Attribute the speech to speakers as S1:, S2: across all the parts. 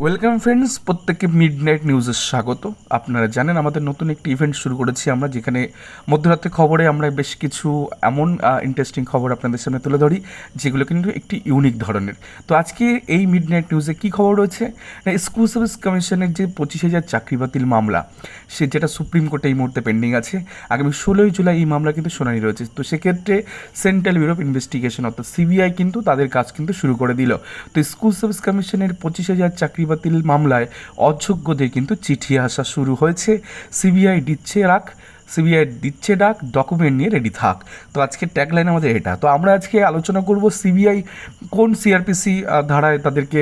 S1: Welcome friends, প্রত্যেককে midnight নিউজে স্বাগত। আপনারা জানেন আমাদের নতুন একটি ইভেন্ট শুরু করেছি আমরা, যেখানে মধ্যরাত্রে খবরে আমরা বেশ কিছু এমন ইন্টারেস্টিং খবর আপনাদের সামনে তুলে ধরি যেগুলো কিন্তু একটি ইউনিক ধরনের। তো আজকে এই মিডনাইট নিউজে কী খবর রয়েছে না, স্কুল সার্ভিস কমিশনের যে 25,000 চাকরি বাতিল মামলা, সে যেটা সুপ্রিম কোর্টে এই মুহূর্তে পেন্ডিং আছে, আগামী 16ই জুলাই এই মামলা কিন্তু শুনানি রয়েছে। তো সেক্ষেত্রে সেন্ট্রাল ব্যুরো অফ ইনভেস্টিগেশন অর্থাৎ সিবিআই কিন্তু তাদের কাজ কিন্তু শুরু করে দিল। তো স্কুল সার্ভিস কমিশনের 25,000 চাকরি বাতিল মামলায় অযোগ্যদের কিন্তু চিঠি আসা শুরু হয়েছে। সিবিআই দিচ্ছে ডাক, ডকুমেন্ট নিয়ে রেডি থাক। তো আজকের ট্যাগলাইন আমাদের এটা। তো আমরা আজকে আলোচনা করব সিবিআই কোন সিআরপিসি ধারায় তাদেরকে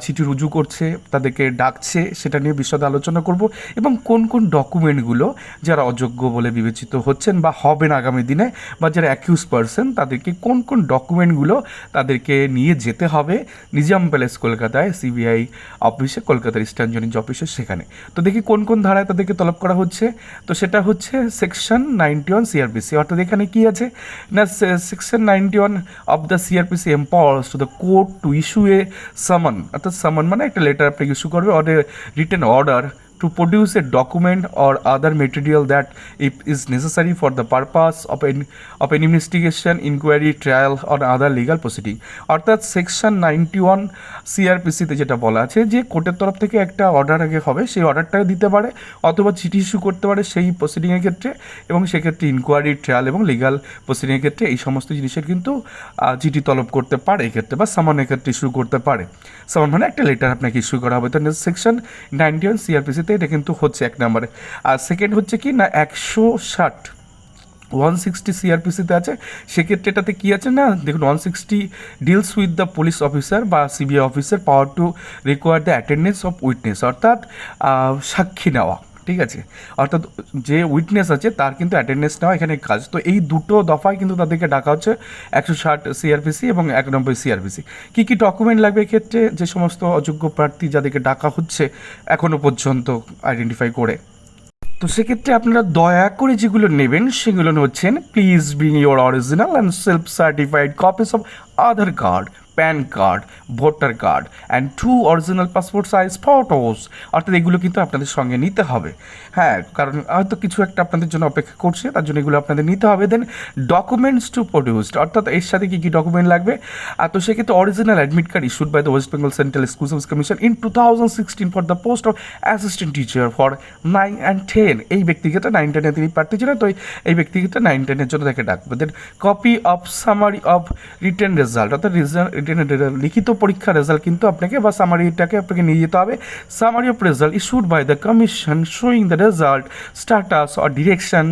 S1: চিঠি রুজু করছে, তাদেরকে ডাকছে, সেটা নিয়ে বিশদ আলোচনা করব, এবং কোন কোন ডকুমেন্টগুলো যারা অযোগ্য বলে বিবেচিত হচ্ছেন বা হবেন আগামী দিনে, বা যারা অ্যাকিউজ পারসন, তাদেরকে কোন কোন ডকুমেন্টগুলো তাদেরকে নিয়ে যেতে হবে নিজাম প্যালেস কলকাতায় সিবিআই অফিসে, কলকাতার ইস্টার্ন জোন অফিসে, সেখানে। তো দেখি কোন কোন ধারায় তাদেরকে তলব করা হচ্ছে। তো সেটা হচ্ছে সেকশন 91 সিআরপিসি, অর্থাৎ এখানে কি আছে না, section 91 of the CrPC empowers to the court to issue a summon, অর্থাৎ সামন মানে একটা লেটার আপনি ইস্যু করবে, or a written order to produce a document or other material that it is necessary for the purpose of an investigation, inquiry, trial or other legal proceeding। অর্থাৎ section 91 সিআরপিসিতে যেটা বলা আছে যে কোর্টের তরফ থেকে একটা অর্ডার আগে হবে, সেই অর্ডারটা দিতে পারে অথবা চিঠি ইস্যু করতে পারে সেই প্রসিডিংয়ের ক্ষেত্রে, এবং সেক্ষেত্রে ইনকোয়ারি, ট্রায়াল এবং লিগাল প্রসিডিংয়ের ক্ষেত্রে এই সমস্ত জিনিসের কিন্তু চিঠি তলব করতে পারে এক্ষেত্রে, বা সামানের ক্ষেত্রে ইস্যু করতে পারে। সামান মানে একটা লেটার আপনাকে ইস্যু করা হবে। তো সেকশন 91 সিআরপিসিতে এটা কিন্তু হচ্ছে এক নম্বরে। আর সেকেন্ড হচ্ছে কি না, 160 সিআরপিসিতে আছে, সেক্ষেত্রে এটাতে কী আছে না, দেখুন 160 deals with the police officer বা CBI officer power to require the attendance of witness, অর্থাৎ সাক্ষী নেওয়া, ঠিক আছে, অর্থাৎ যে উইটনেস আছে তার কিন্তু অ্যাটেন্ডেন্স নেওয়া এখানে কাজ। তো এই দুটো দফায় কিন্তু তাদেরকে ডাকা হচ্ছে 160 সিআরপিসি এবং 91 সিআরপিসি। কী কী ডকুমেন্ট লাগবে এক্ষেত্রে, যে সমস্ত অযোগ্য প্রার্থী যাদেরকে ডাকা হচ্ছে এখনও পর্যন্ত আইডেন্টিফাই করে। তো সেক্ষেত্রে আপনারা দয়া করে যেগুলো নেবেন সেগুলো হচ্ছেন, please bring your original and self certified copies of Aadhaar card, pan card, voter card and 2 original passport size photos. অর্থাৎ এগুলো কিন্তু আপনাদের সঙ্গে নিতে হবে, হ্যাঁ, কারণ হয়তো কিছু একটা আপনাদের জন্য অপেক্ষা করছে, তার জন্য এগুলো আপনাদের নিতে হবে। দেন ডকুমেন্টস টু প্রডিউসড, অর্থাৎ এর সাথে কী কী ডকুমেন্ট লাগবে। তো সেক্ষেত্রে original admit card issued by the West Bengal Central School Service Commission in 2016 for the post of assistant teacher for 9 and 10। এই ব্যক্তিগত 9, 10-এ তিনি প্রার্থী ছিলেন, তো এই ব্যক্তিগত 9, 10-এর জন্য তাকে ডাকবে। Then copy of summary of written result, অর্থাৎ লিখিত পরীক্ষার রেজাল্ট কিন্তু আপনাকে, বা সামারিটাকে আপনাকে নিয়ে যেতে হবে। Summary of result issued by the commission showing the result, status or direction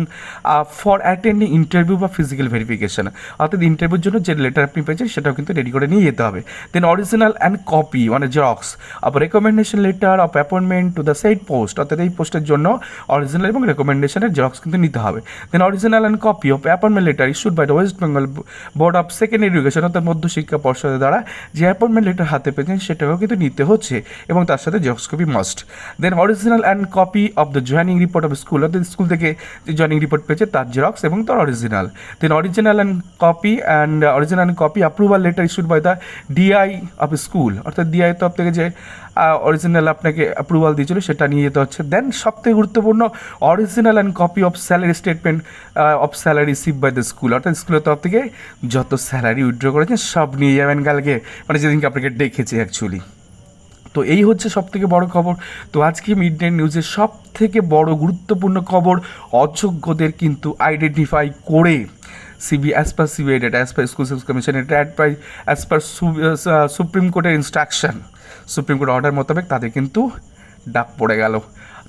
S1: for attending interview বা ফিজিক্যাল ভেরিফিকেশন, অর্থাৎ ইন্টারভিউর জন্য যে লেটার আপনি পেয়েছেন সেটাও কিন্তু রেডি করে নিয়ে যেতে হবে। দেন অরিজিনাল অ্যান্ড কপি মানে xerox of recommendation letter of appointment to the set post, অর্থাৎ এই পোস্টের জন্য অরিজিনাল এবং রেকমেন্ডেশনের জেরক্স কিন্তু নিতে হবে। Then original and copy of appointment letter issued by the West Bengal Board of Secondary Education, অর্থাৎ মধ্যশিক্ষা পর্ষদের দ্বারা যে অ্যাপয়েন্টমেন্ট লেটার হাতে পেয়েছেন সেটাও কিন্তু নিতে হচ্ছে, এবং তার সাথে xerox copy must. Then original and copy of the joining report of school, অর্থাৎ স্কুল থেকে যে জয়েনিং রিপোর্ট পেয়েছে তার জেরক্স এবং তার original. Then original and copy approval letter issued by the DI of school, অর্থাৎ ডিআই তরফ থেকে যে অরিজিনাল আপনাকে অ্যাপ্রুভাল দিয়েছিল সেটা নিয়ে যেতে হচ্ছে। দেন সবথেকে গুরুত্বপূর্ণ original and copy of salary statement of salary receive by the school, অর্থাৎ স্কুলের তরফ থেকে যত স্যালারি উইথড্র করেছেন সব নিয়ে যাবেন কালকে, মানে যেদিনকে আপনাকে ডেকেছে অ্যাকচুয়ালি। তো এই হচ্ছে সবথেকে বড় খবর। তো আজকে মিডনাইট নিউজের সবথেকে বড় গুরুত্বপূর্ণ খবর, অযোগ্যদের কিন্তু আইডেন্টিফাই করে as per CBI data, as per school Service commission এটা অ্যাজ পার সুপ্রিম কোর্টের ইনস্ট্রাকশন, সুপ্রিম কোর্ট অর্ডার মোতাবেক তাদের কিন্তু ডাক পড়ে গেল।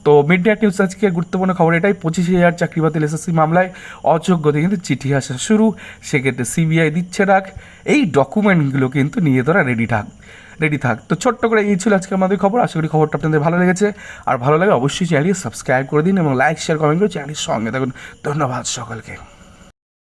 S1: তো মিডনাইট নিউজ আজকে গুরুত্বপূর্ণ খবর এটাই, 25,000 চাকরি বাতিল এসএসসি মামলায় অযোগ্যদের কিন্তু চিঠি আসা শুরু, সেক্ষেত্রে সিবিআই দিচ্ছে ডাক, এই ডকুমেন্টগুলো কিন্তু নিয়ে তোরা রেডি থাক। তো ছোট্ট করে এই ছিল আজকে আমাদের খবর। আশা করি খবরটা আপনাদের ভালো লেগেছে, আর ভালো লাগে অবশ্যই চ্যানেলটি সাবস্ক্রাইব করে দিন এবং লাইক, শেয়ার, কমেন্ট করে চ্যানেলের সঙ্গে থাকুন। ধন্যবাদ সকলকে।